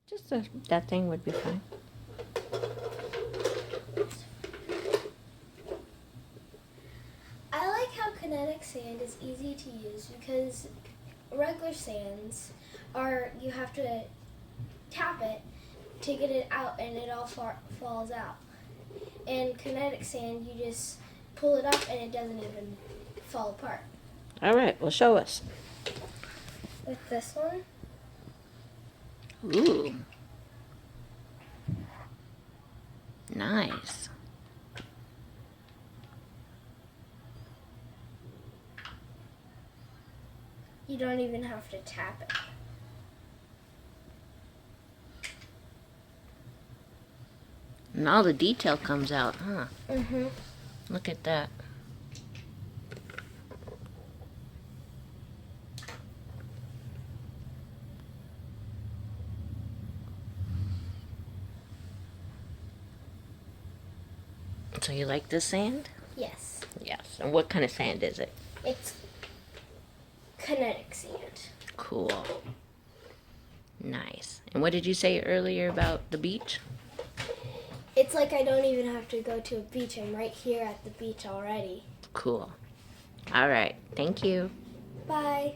Just that thing would be fine. I like how kinetic sand is easy to use because regular sands are, you have to tap it to get it out and it all falls out. And kinetic sand, you just pull it up and it doesn't even fall apart. All right, well, show us. With this one, Ooh. Nice. you don't even have to tap it. And all the detail comes out, huh? Mm-hmm. Look at that. So you like this sand? Yes. Yes. And what kind of sand is it? It's kinetic sand. Cool. Nice. And what did you say earlier about the beach? It's like I don't even have to go to a beach. I'm right here at the beach already. Cool. All right. Thank you. Bye.